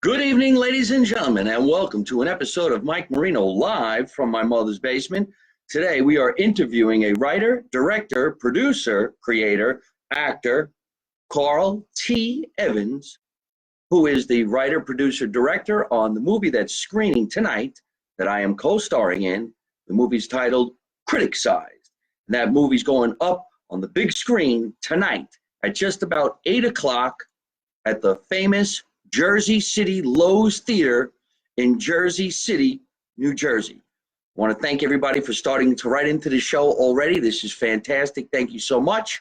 Good evening, ladies and gentlemen, and welcome to an episode of Mike Marino live from my mother's basement. Today we are interviewing a writer, director, producer, creator, actor, Carl T. Emmons, who is the writer, producer, director on the movie that's screening tonight that I am co-starring in. The movie's titled Criticsized. And that movie's going up on the big screen tonight at just about 8 o'clock at the famous Jersey City Lowe's Theater in Jersey City, New Jersey. I want to thank everybody for starting to write into the show already. This is fantastic. Thank you so much.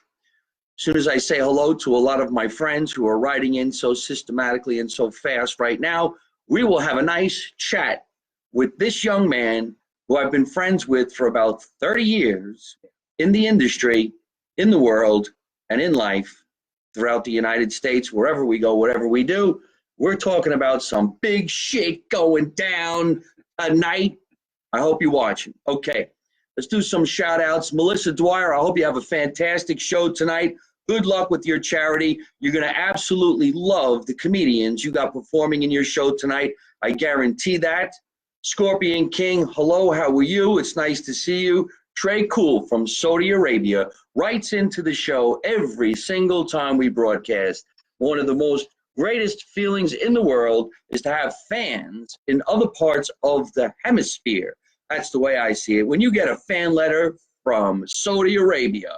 As soon as I say hello to a lot of my friends who are writing in so systematically and so fast right now, we will have a nice chat with this young man who I've been friends with for about 30 years in the industry, in the world, and in life throughout the United States, wherever we go, whatever we do. We're talking about some big shit going down tonight. I hope you're watching. Okay, let's do some shout outs. Melissa Dwyer, I hope you have a fantastic show tonight. Good luck with your charity. You're going to absolutely love the comedians you got performing in your show tonight. I guarantee that. Scorpion King, hello, how are you? It's nice to see you. Trey Cool from Saudi Arabia writes into the show every single time we broadcast. One of the most greatest feelings in the world is to have fans in other parts of the hemisphere. That's the way I see it. When you get a fan letter from Saudi Arabia,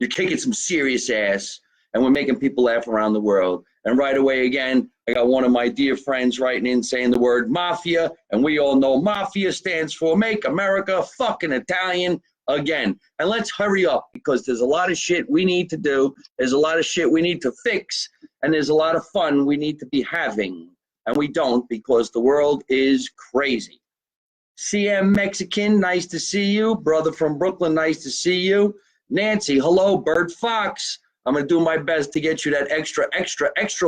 you're kicking some serious ass, and we're making people laugh around the world. And right away, again, I got one of my dear friends writing in saying the word mafia, and we all know mafia stands for Make America Fucking Italian Again. And let's hurry up, because there's a lot of shit we need to do. There's a lot of shit we need to fix, and there's a lot of fun we need to be having. And we don't, because the world is crazy. CM Mexican, nice to see you. Brother from Brooklyn, nice to see you. Nancy, hello. Bert Fox, I'm going to do my best to get you that extra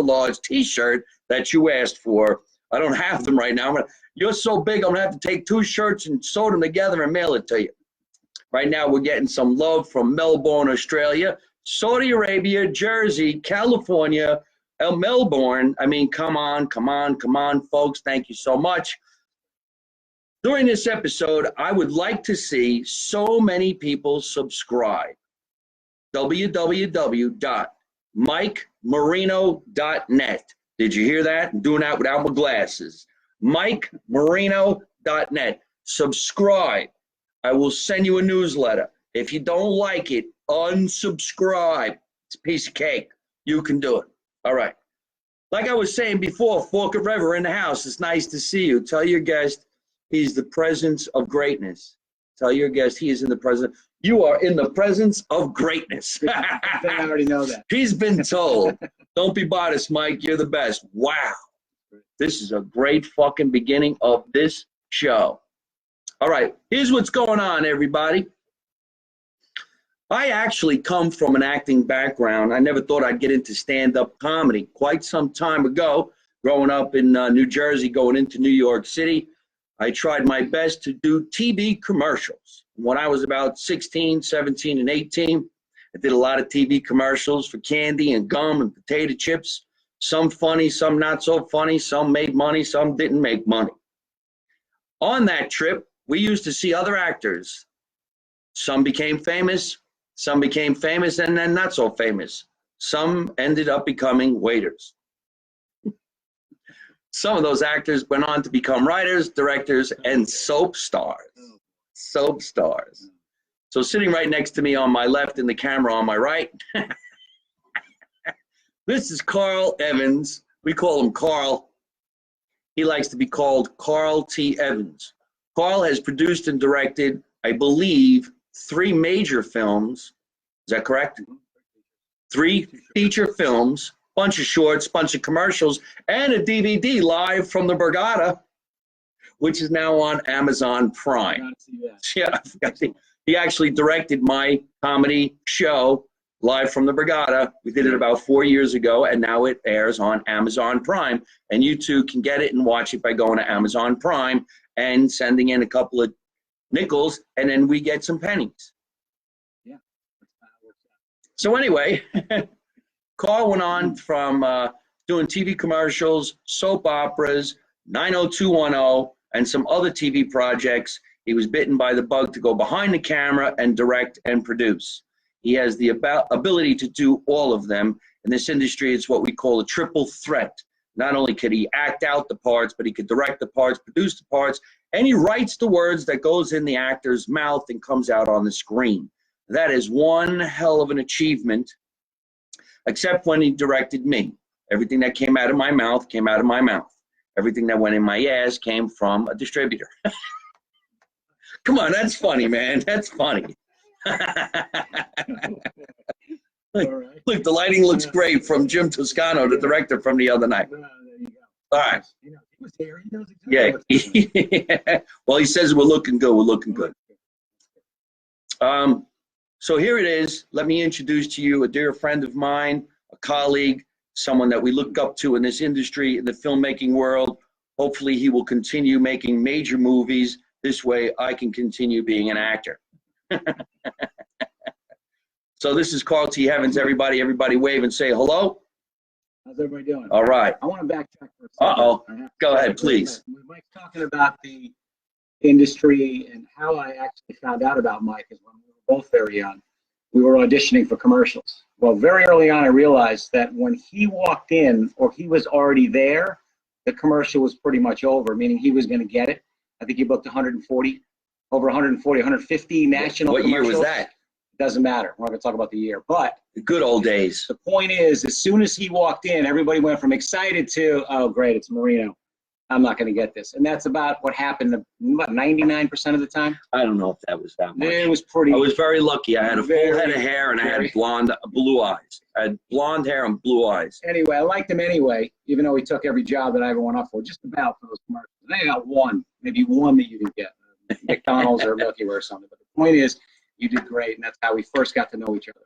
large t-shirt that you asked for. I don't have them right now. You're so big, I'm going to have to take 2 shirts and sew them together and mail it to you. Right now, we're getting some love from Melbourne, Australia, Saudi Arabia, Jersey, California, Melbourne. I mean, come on, folks. Thank you so much. During this episode, I would like to see so many people subscribe. www.mikemarino.net. Did you hear that? I'm doing that without my glasses. mikemarino.net. Subscribe. I will send you a newsletter. If you don't like it, unsubscribe. It's a piece of cake. You can do it. All right. Like I was saying before, Fork of River in the house. It's nice to see you. Tell your guest he's the presence of greatness. Tell your guest he is in the presence. You are in the presence of greatness. I already know that. He's been told. Don't be modest, Mike. You're the best. Wow. This is a great fucking beginning of this show. All right, here's what's going on, everybody. I actually come from an acting background. I never thought I'd get into stand-up comedy. Quite some time ago, growing up in New Jersey, going into New York City, I tried my best to do TV commercials. When I was about 16, 17, and 18, I did a lot of TV commercials for candy and gum and potato chips. Some funny, some not so funny. Some made money, some didn't make money. On that trip, we used to see other actors. Some became famous and then not so famous. Some ended up becoming waiters. Some of those actors went on to become writers, directors, and soap stars. Soap stars. So sitting right next to me on my left and the camera on my right, this is Carl Emmons. We call him Carl. He likes to be called Carl T. Emmons. Carl has produced and directed, I believe, 3 major films. Is that correct? 3 feature films, bunch of shorts, bunch of commercials, and a DVD live from the Borgata, which is now on Amazon Prime. Yeah, he actually directed my comedy show, Live from the Borgata. We did it about 4 years ago, and now it airs on Amazon Prime. And you too can get it and watch it by going to Amazon Prime and sending in a couple of nickels, and then we get some pennies. Yeah. So anyway, Carl went on from doing TV commercials, soap operas, 90210, and some other TV projects. He was bitten by the bug to go behind the camera and direct and produce. He has the ability to do all of them. In this industry, it's what we call a triple threat. Not only could he act out the parts, but he could direct the parts, produce the parts, and he writes the words that goes in the actor's mouth and comes out on the screen. That is one hell of an achievement, except when he directed me. Everything that came out of my mouth came out of my mouth. Everything that went in my ass came from a distributor. Come on, that's funny, man. That's funny. Look, the lighting looks great from Jim Toscano, the director from the other night. There you go. All right. He was here. He knows exactly Yeah. Well, he says we're looking good. We're looking good. So here it is. Let me introduce to you a dear friend of mine, a colleague, someone that we look up to in this industry, in the filmmaking world. Hopefully he will continue making major movies. This way I can continue being an actor. So this is Carl T. Evans. Everybody wave and say hello. How's everybody doing? All right. I want to backtrack for a second. Uh-oh. Go ahead, please. When Mike's talking about the industry and how I actually found out about Mike is when we were both very young. We were auditioning for commercials. Well, very early on, I realized that when he walked in or he was already there, the commercial was pretty much over, meaning he was going to get it. I think he booked 140, over 140, 150 national commercials. What year was that? Doesn't matter. We're not going to talk about the year. But the good old days. The point is, as soon as he walked in, everybody went from excited to, oh, great, it's Marino. I'm not going to get this. And that's about what happened about 99% of the time. I don't know if that was that much. It was pretty. I was very lucky. I had a full head of hair and I had blue eyes. I had blonde hair and blue eyes. Anyway, I liked him anyway, even though he took every job that I ever went up for, just about for those commercials. And I got one, maybe one that you didn't get, McDonald's or Milky Way or something. But the point is, you did great, and that's how we first got to know each other.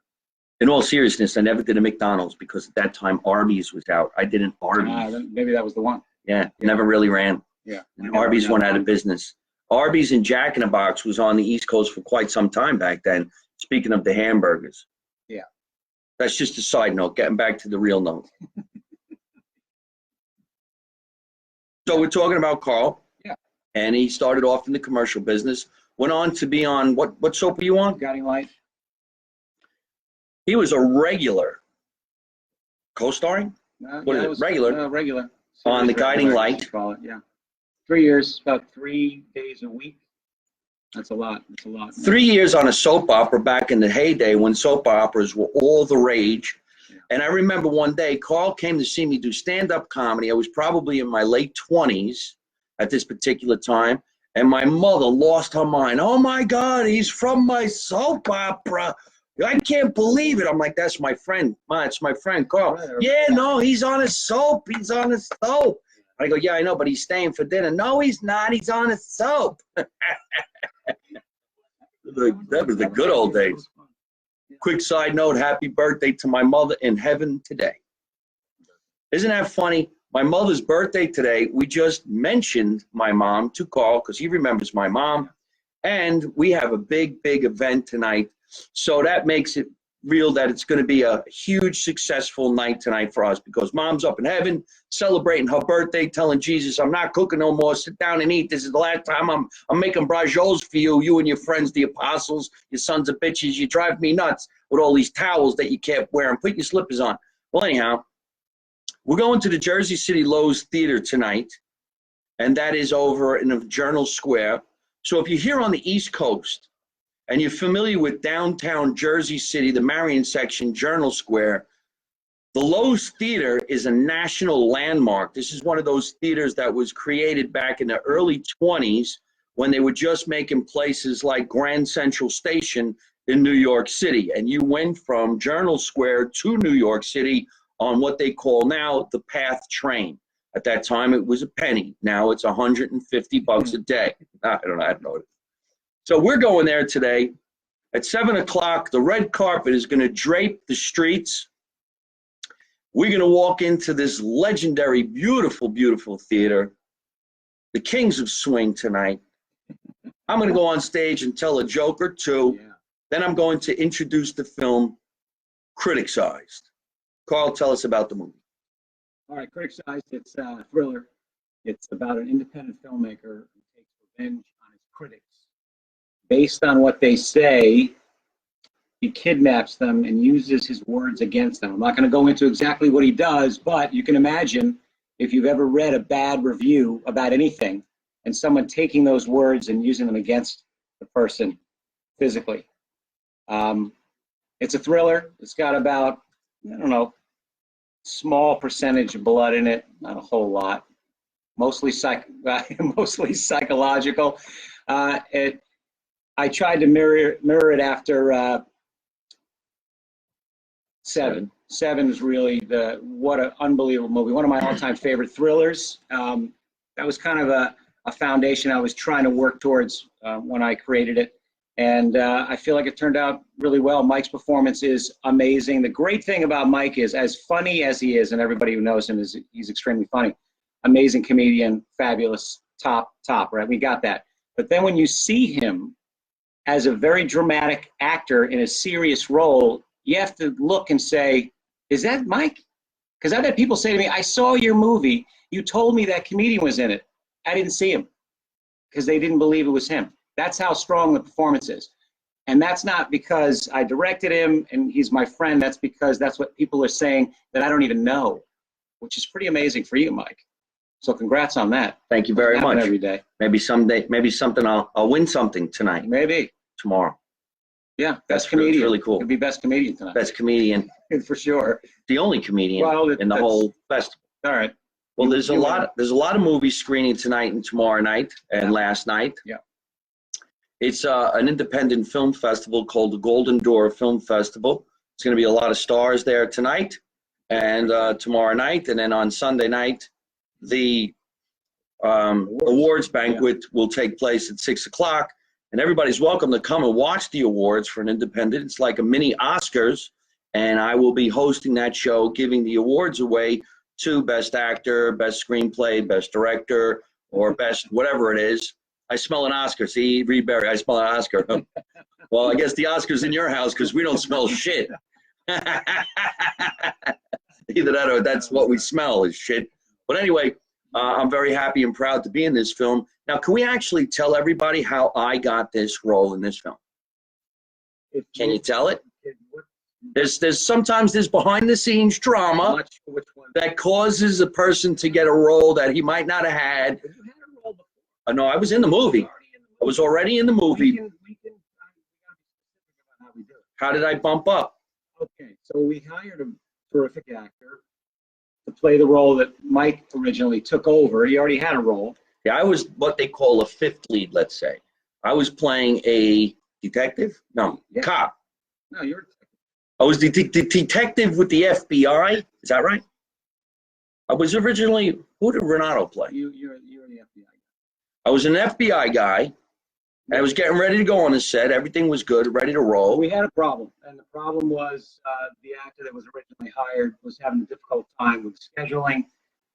In all seriousness, I never did a McDonald's because at that time Arby's was out. I did an Arby's. Then maybe that was the one. Yeah, never really ran. Yeah. And Arby's went out of business. Arby's and Jack in the Box was on the East Coast for quite some time back then. Speaking of the hamburgers. Yeah. That's just a side note, getting back to the real note. So we're talking about Carl. Yeah. And he started off in the commercial business. Went on to be on, what soap were you on? Guiding Light. He was a regular. Co-starring? What is it? Regular. Regular. On the Guiding Light. Call it, yeah. 3 years, about 3 days a week. That's a lot. That's a lot. 3 years on a soap opera back in the heyday when soap operas were all the rage. Yeah. And I remember one day, Carl came to see me do stand-up comedy. I was probably in my late 20s at this particular time. And my mother lost her mind. Oh, my God, he's from my soap opera. I can't believe it. I'm like, that's my friend. It's my friend, Carl. Right, yeah, no, he's on a soap. He's on a soap. I go, yeah, I know, but he's staying for dinner. No, he's not. He's on a soap. That was the good old days. Quick side note, happy birthday to my mother in heaven today. Isn't that funny? My mother's birthday today, we just mentioned my mom to Carl because he remembers my mom. And we have a big, big event tonight. So that makes it real that it's going to be a huge, successful night tonight for us because Mom's up in heaven celebrating her birthday, telling Jesus, I'm not cooking no more. Sit down and eat. This is the last time I'm making brajos for you, you and your friends, the apostles, you sons of bitches. You drive me nuts with all these towels that you can't wear and put your slippers on. Well, anyhow, we're going to the Jersey City Lowe's Theater tonight, and that is over in the Journal Square. So if you're here on the East Coast, and you're familiar with downtown Jersey City, the Marion section, Journal Square, the Lowe's Theater is a national landmark. This is one of those theaters that was created back in the early 20s when they were just making places like Grand Central Station in New York City. And you went from Journal Square to New York City on what they call now the PATH train. At that time, it was a penny. Now it's $150 a day. I don't know. So we're going there today at 7 o'clock. The red carpet is going to drape the streets. We're going to walk into this legendary, beautiful, beautiful theater, the Kings of Swing tonight. I'm going to go on stage and tell a joke or two. Yeah. Then I'm going to introduce the film Criticsized. Carl, tell us about the movie. All right, Criticsized. It's a thriller. It's about an independent filmmaker who takes revenge on his critics. Based on what they say, he kidnaps them and uses his words against them. I'm not going to go into exactly what he does, but you can imagine if you've ever read a bad review about anything and someone taking those words and using them against the person physically. It's a thriller. It's got about, I don't know, small percentage of blood in it, not a whole lot. Mostly mostly psychological. I tried to mirror it after Seven. Seven is really what an unbelievable movie. One of my all-time favorite thrillers. That was kind of a foundation I was trying to work towards when I created it. And I feel like it turned out really well. Mike's performance is amazing. The great thing about Mike is, as funny as he is, and everybody who knows him is he's extremely funny. Amazing comedian, fabulous, top, right? We got that. But then when you see him as a very dramatic actor in a serious role, you have to look and say, is that Mike? Because I've had people say to me, I saw your movie. You told me that comedian was in it. I didn't see him because they didn't believe it was him. That's how strong the performance is. And that's not because I directed him and he's my friend. That's because that's what people are saying that I don't even know, which is pretty amazing for you, Mike. So congrats on that. Thank you very much. Every day. Maybe someday, maybe something I'll win something tonight. Maybe. Tomorrow. Yeah, best comedian. Really cool. Could be best comedian tonight. Best comedian. For sure. The only comedian in the whole festival. All right. Well, there's a lot of movies screening tonight and tomorrow night and last night. Yeah. It's an independent film festival called the Golden Door Film Festival. It's going to be a lot of stars there tonight and tomorrow night, and then on Sunday night, the awards banquet will take place at 6 o'clock. And everybody's welcome to come and watch the awards for an independent. It's like a mini Oscars, and I will be hosting that show, giving the awards away to Best Actor, Best Screenplay, Best Director, or Best whatever it is. I smell an Oscar. See, Reed Berry, I smell an Oscar. Well, I guess the Oscar's in your house because we don't smell shit. Either that or that's what we smell is shit. But anyway, I'm very happy and proud to be in this film. Now, can we actually tell everybody how I got this role in this film? Can you tell it? There's sometimes this behind the scenes drama that causes a person to get a role that he might not have had. No, I was in the movie. I was already in the movie. How did I bump up? Okay, so we hired a terrific actor to play the role that Mike originally took over. He already had a role. Yeah, I was what they call a fifth lead, let's say. I was playing a detective? No, cop. No, you're a detective. I was the detective with the FBI. Is that right? I was originally, who did Renato play? You're the FBI guy. I was an FBI guy. I was getting ready to go on the set. Everything was good, ready to roll. We had a problem, and the problem was the actor that was originally hired was having a difficult time with scheduling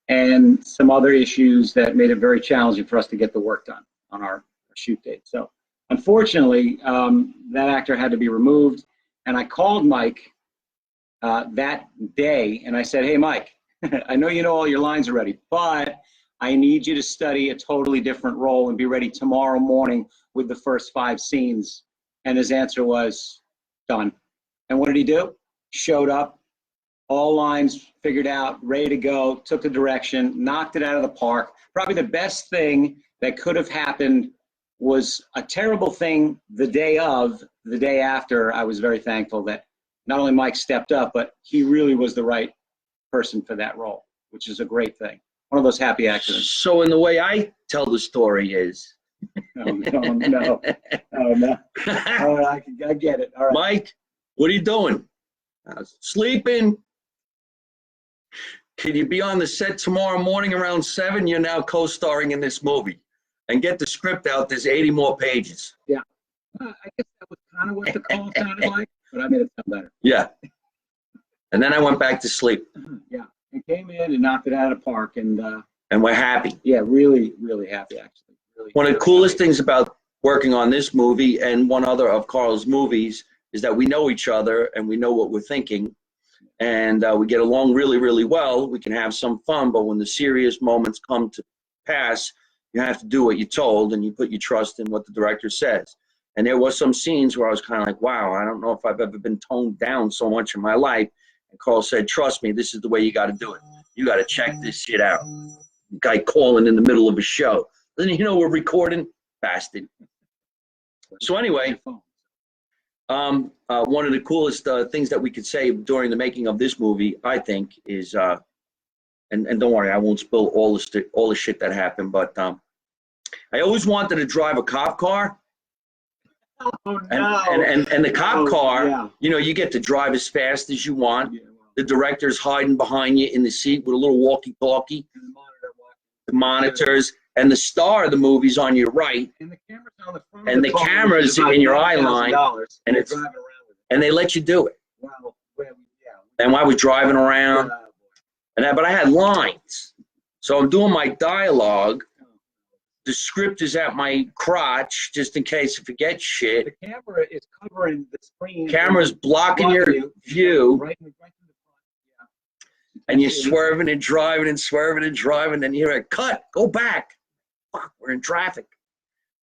and some other issues that made it very challenging for us to get the work done on our shoot date. So unfortunately, that actor had to be removed, and I called Mike that day, and I said, hey, Mike, I know you know all your lines already, but I need you to study a totally different role and be ready tomorrow morning with the first 5 scenes. And his answer was, done. And what did he do? Showed up, all lines figured out, ready to go, took the direction, knocked it out of the park. Probably the best thing that could have happened was a terrible thing the day of. The day after, I was very thankful that not only Mike stepped up, but he really was the right person for that role, which is a great thing. One of those happy accidents. So in the way I tell the story is. No. All right, I get it. All right. Mike, what are you doing? Sleeping. Can you be on the set tomorrow morning around 7? You're now co-starring in this movie. And get the script out. There's 80 more pages. Yeah. I guess that was kind of what the call sounded like, but I made it sound better. Yeah. And then I went back to sleep. Yeah. And came in and knocked it out of the park. And we're happy. Yeah, really, really happy, actually. Really, one of the coolest things about working on this movie and one other of Carl's movies is that we know each other and we know what we're thinking. and we get along really, really well. We can have some fun, but when the serious moments come to pass, you have to do what you're told, and you put your trust in what the director says. And there was some scenes where I was kind of like, wow, I don't know if I've ever been toned down so much in my life. And Carl said, trust me, this is the way you got to do it. You got to check this shit out. Guy calling in the middle of a show. Doesn't he know we're recording? Bastard. So anyway, one of the coolest things that we could say during the making of this movie, I think, is, and don't worry, I won't spill all the shit that happened, but I always wanted to drive a cop car. Oh, no. And the cop car, yeah. you know, you get to drive as fast as you want. Yeah, well, the director's hiding behind you in the seat with a little walkie-talkie. The monitors, and the star of the movie's on your right. And the camera's on the front. And the camera's in your eye line. And it's driving around with it. and they let you do it. Wow. Yeah. And I was driving around, but I had lines. So I'm doing my dialogue. The script is at my crotch, just in case I forget shit. The camera is covering the screen. Camera's blocking your view. Right in the front. Yeah. And you're swerving and driving and swerving and driving. Then you hear a cut, go back. Fuck, we're in traffic.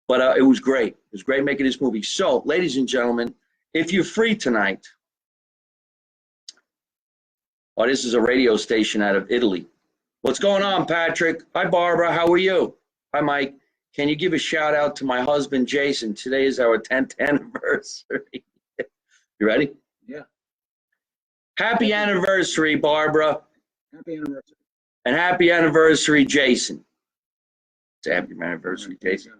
But it was great. It was great making this movie. So, ladies and gentlemen, if you're free tonight, this is a radio station out of Italy. What's going on, Patrick? Hi, Barbara. How are you? Hi, Mike. Can you give a shout out to my husband, Jason? Today is our 10th anniversary. You ready? Yeah. Happy anniversary, Barbara. Happy anniversary. And happy anniversary, Jason. It's a happy anniversary, Jason.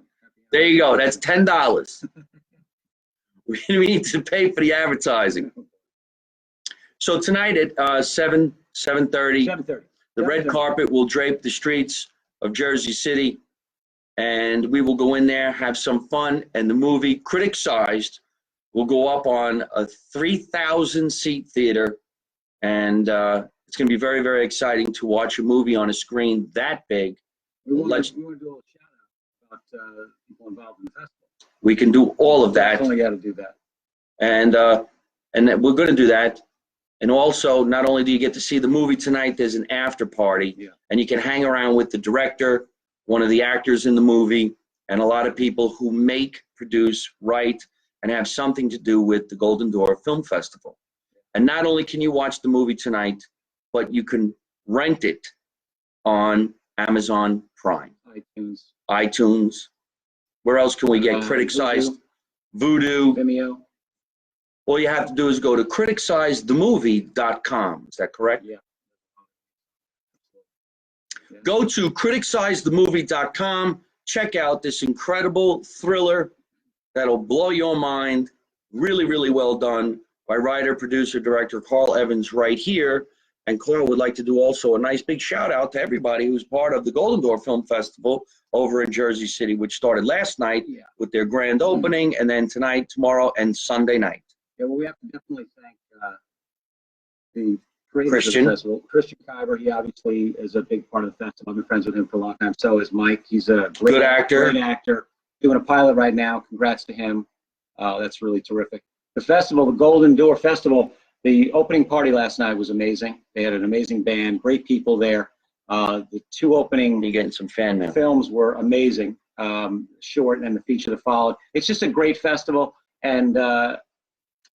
There you go. That's $10. We need to pay for the advertising. So tonight at 7:30, 7:30. the red carpet will drape the streets of Jersey City, and we will go in there, have some fun, and the movie Criticsized will go up on a 3,000-seat theater, and it's going to be very, very exciting to watch a movie on a screen that big. We want to do a little shout-out about people involved in the festival. We can do all of that. We only got to do that. And we're going to do that. And also, not only do you get to see the movie tonight, there's an after party. Yeah. And you can hang around with the director, one of the actors in the movie, and a lot of people who make, produce, write, and have something to do with the Golden Door Film Festival. And not only can you watch the movie tonight, but you can rent it on Amazon Prime. iTunes. Where else can we get Criticsized? Voodoo. Vimeo. All you have to do is go to criticizedthemovie.com. Is that correct? Yeah. Go to criticizedthemovie.com. Check out this incredible thriller that'll blow your mind. Really, really well done by writer, producer, director Carl Emmons right here. And Carl would like to do also a nice big shout out to everybody who's part of the Golden Door Film Festival over in Jersey City, which started last night with their grand opening, and then tonight, tomorrow, and Sunday night. Yeah, well, we have to definitely thank the creators of the festival. Christian Kyber, he obviously is a big part of the festival. I've been friends with him for a long time. So is Mike. He's a great actor. Great actor. Doing a pilot right now. Congrats to him. That's really terrific. The festival, the Golden Door Festival, the opening party last night was amazing. They had an amazing band, great people there. The two opening You're getting some fan mail. Films were amazing. Short and the feature that followed. It's just a great festival. And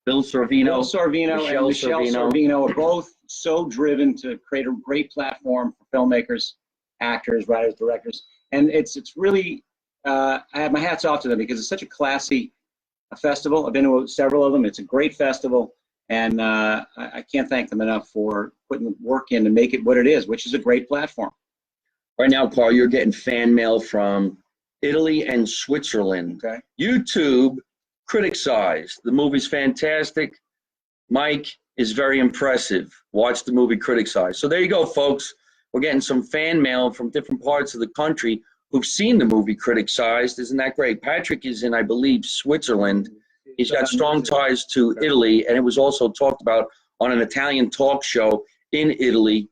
Bill Sorvino and Michelle Sorvino are both so driven to create a great platform for filmmakers, actors, writers, directors. And it's really, I have my hats off to them because it's such a classy festival. I've been to several of them. It's a great festival. And I can't thank them enough for putting the work in to make it what it is, which is a great platform. Right now, Carl, you're getting fan mail from Italy and Switzerland. Okay. YouTube, Criticsized. The movie's fantastic. Mike is very impressive. Watch the movie Criticsized. So there you go, folks. We're getting some fan mail from different parts of the country who've seen the movie Criticsized. Isn't that great? Patrick is in, I believe, Switzerland. He's got strong ties to Italy, and it was also talked about on an Italian talk show in Italy.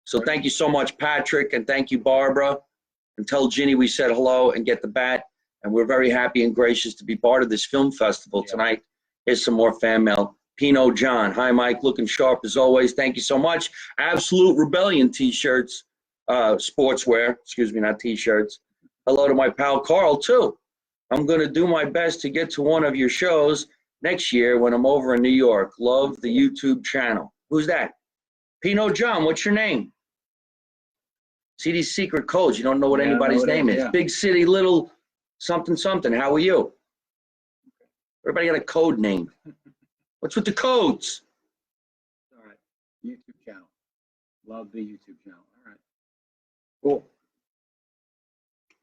So thank you so much, Patrick, and thank you, Barbara. And tell Ginny we said hello and get the bat. And we're very happy and gracious to be part of this film festival tonight. Here's some more fan mail Pino John. Hi, Mike. Looking sharp as always. Thank you so much. Absolute Rebellion t-shirts, sportswear, excuse me, not t-shirts. Hello to my pal Carl, too. I'm going to do my best to get to one of your shows next year when I'm over in New York. Love the YouTube channel. Who's that? Pino John, what's your name? See these secret codes. You don't know what anybody's name is. Yeah. Big city, little something, something. How are you? Everybody got a code name. What's with the codes? All right. YouTube channel. Love the YouTube channel. All right. Cool.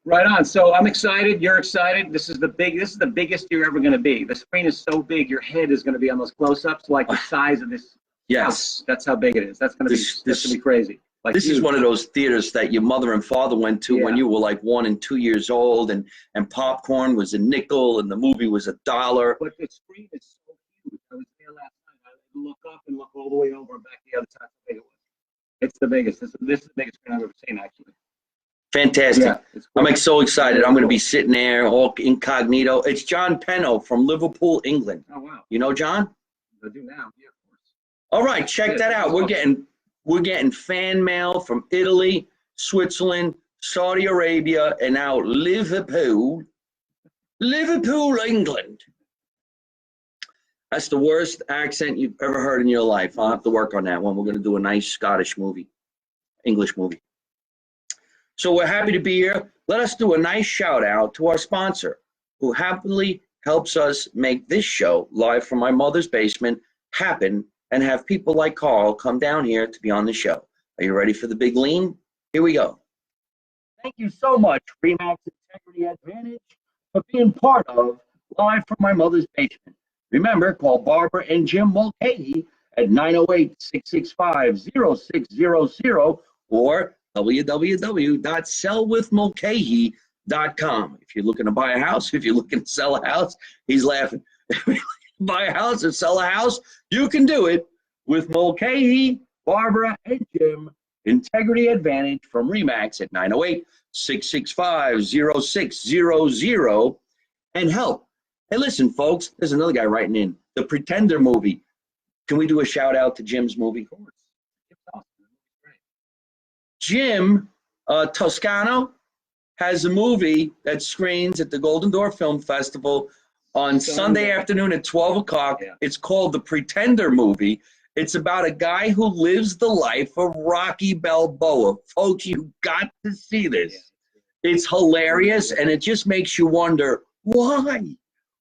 Right on. So I'm excited. You're excited. This is the biggest you're ever going to be. The screen is so big. Your head is going to be on those close-ups, like the size of this house. That's how big it is. That's going to be crazy. Like this is one of those theaters that your mother and father went to when you were like 1 and 2 years old, and popcorn was a nickel and the movie was $1. But the screen is so huge. I was there last night. I look up and look all the way over and back the other side. How big it was. It's the biggest. This is the biggest screen I've ever seen, actually. Fantastic. Yeah, cool. I'm so excited. I'm going to be sitting there all incognito. It's John Penno from Liverpool, England. Oh, wow. You know John? I do now. Yeah, of course. All right, check that out. We're getting fan mail from Italy, Switzerland, Saudi Arabia, and now Liverpool, England. That's the worst accent you've ever heard in your life. I'll have to work on that one. We're going to do a nice Scottish movie, English movie. So we're happy to be here. Let us do a nice shout out to our sponsor, who happily helps us make this show live from my mother's basement happen, and have people like Carl come down here to be on the show. Are you ready for the big lean? Here we go. Thank you so much, Remax Integrity Advantage, for being part of Live from My Mother's Basement. Remember, call Barbara and Jim Mulcahy at 908-665-0600 or www.sellwithmulcahy.com. If you're looking to buy a house, if you're looking to sell a house, he's laughing. Buy a house or sell a house, you can do it with Mulcahy, Barbara, and Jim. Integrity Advantage from Remax at 908-665-0600 and help. Hey, listen, folks, there's another guy writing in. The Pretender movie. Can we do a shout out to Jim's movie? Of course. Jim Toscano has a movie that screens at the Golden Door Film Festival on Sunday afternoon at 12 o'clock. Yeah. It's called The Pretender Movie. It's about a guy who lives the life of Rocky Balboa. Folks, you got to see this. It's hilarious, and it just makes you wonder, why?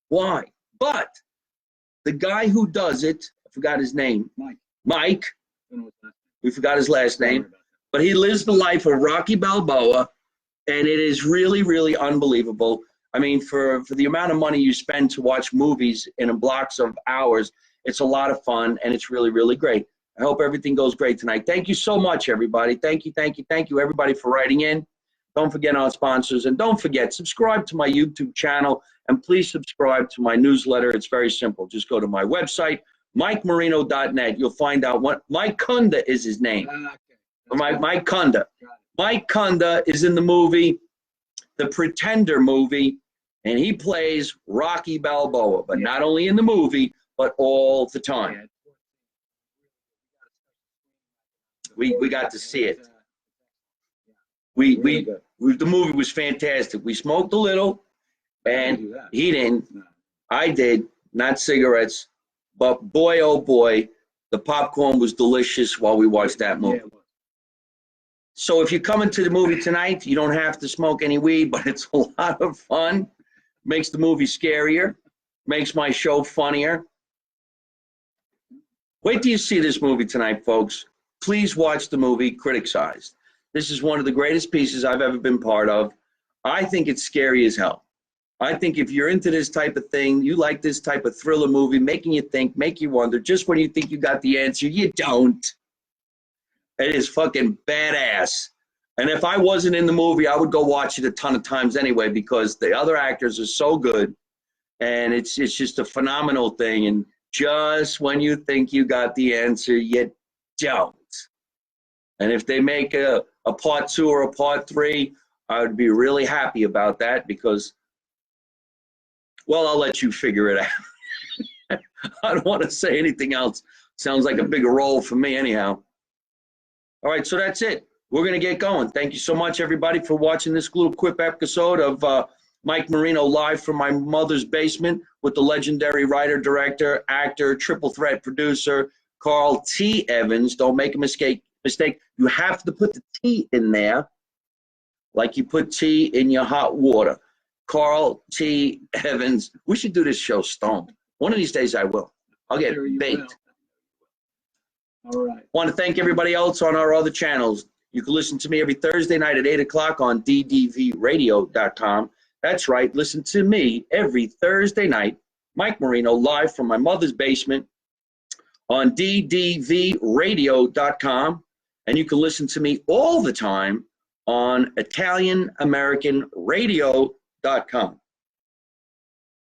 Why? But the guy who does it, I forgot his name. Mike. We forgot his last name. But he lives the life of Rocky Balboa, and it is really, really unbelievable. I mean, for the amount of money you spend to watch movies in blocks of hours, it's a lot of fun, and it's really, really great. I hope everything goes great tonight. Thank you so much, everybody. Thank you, everybody, for writing in. Don't forget our sponsors, and don't forget, subscribe to my YouTube channel, and please subscribe to my newsletter. It's very simple. Just go to my website, MikeMarino.net. You'll find out what Mike Kunda is his name. Mike Kunda. Mike Kunda is in the movie, The Pretender Movie, and he plays Rocky Balboa, but not only in the movie, but all the time. We got to see it. The movie was fantastic. We smoked a little, and he didn't. I did, not cigarettes, but boy, oh boy, the popcorn was delicious while we watched that movie. So if you're coming to the movie tonight, you don't have to smoke any weed, but it's a lot of fun. Makes the movie scarier. Makes my show funnier. Wait till you see this movie tonight, folks. Please watch the movie Criticsized. This is one of the greatest pieces I've ever been part of. I think it's scary as hell. I think if you're into this type of thing, you like this type of thriller movie, making you think, make you wonder, just when you think you got the answer, you don't. It is fucking badass. And if I wasn't in the movie, I would go watch it a ton of times anyway, because the other actors are so good. And it's just a phenomenal thing. And just when you think you got the answer, you don't. And if they make a part 2 or a part 3, I would be really happy about that, because, well, I'll let you figure it out. I don't want to say anything else. Sounds like a bigger role for me anyhow. All right, so that's it. We're going to get going. Thank you so much, everybody, for watching this little quick episode of Mike Marino live from my mother's basement with the legendary writer, director, actor, triple threat producer, Carl T. Emmons. Don't make a mistake. You have to put the T in there like you put tea in your hot water. Carl T. Emmons. We should do this show stoned. One of these days I will. I'll get baked. All right. Want to thank everybody else on our other channels. You can listen to me every Thursday night at 8 o'clock on ddvradio.com. That's right. Listen to me every Thursday night, Mike Marino, live from my mother's basement on ddvradio.com. And you can listen to me all the time on ItalianAmericanRadio.com.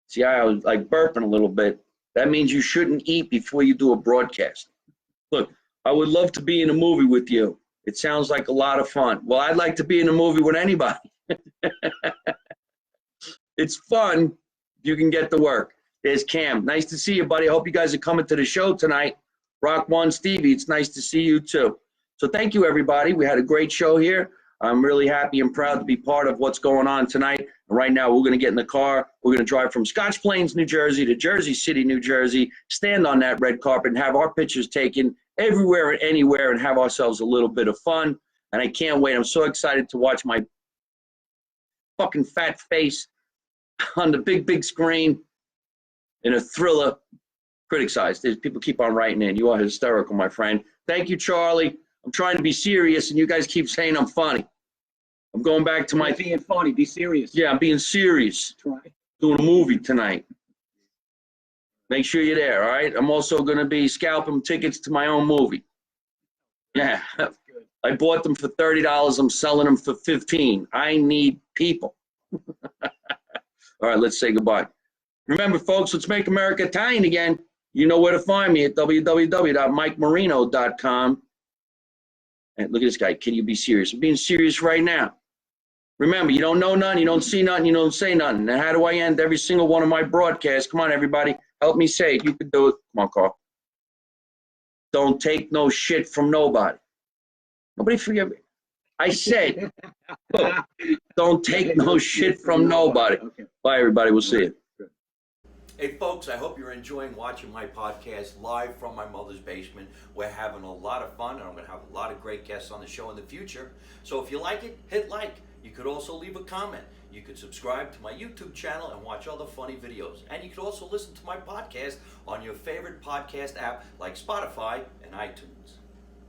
See, I was like burping a little bit. That means you shouldn't eat before you do a broadcast. Look, I would love to be in a movie with you. It sounds like a lot of fun. Well, I'd like to be in a movie with anybody. It's fun if you can get to work. There's Cam. Nice to see you, buddy. I hope you guys are coming to the show tonight. Rock One Stevie, it's nice to see you too. So thank you, everybody. We had a great show here. I'm really happy and proud to be part of what's going on tonight. And right now, we're going to get in the car. We're going to drive from Scotch Plains, New Jersey to Jersey City, New Jersey, stand on that red carpet and have our pictures taken everywhere and anywhere and have ourselves a little bit of fun. And I can't wait. I'm so excited to watch my fucking fat face on the big, big screen in a thriller. Criticsized. People keep on writing in. You are hysterical, my friend. Thank you, Charlie. I'm trying to be serious, and you guys keep saying I'm funny. I'm going back to my... being funny. Be serious. Yeah, I'm being serious. Try. Doing a movie tonight. Make sure you're there, all right? I'm also going to be scalping tickets to my own movie. Yeah. That's good. I bought them for $30. I'm selling them for $15. I need people. All right, let's say goodbye. Remember, folks, let's make America Italian again. You know where to find me at www.mikemarino.com. And look at this guy. Can you be serious? I'm being serious right now. Remember, you don't know nothing, you don't see nothing, you don't say nothing. And how do I end every single one of my broadcasts? Come on, everybody. Help me say it. You can do it. Come on, Carl. Don't take no shit from nobody. Nobody forget me. I said, look, don't take no shit from nobody. Okay. Bye, everybody. We'll see you. Hey folks, I hope you're enjoying watching my podcast live from my mother's basement. We're having a lot of fun, and I'm going to have a lot of great guests on the show in the future. So if you like it, hit like. You could also leave a comment. You could subscribe to my YouTube channel and watch other funny videos. And you could also listen to my podcast on your favorite podcast app like Spotify and iTunes.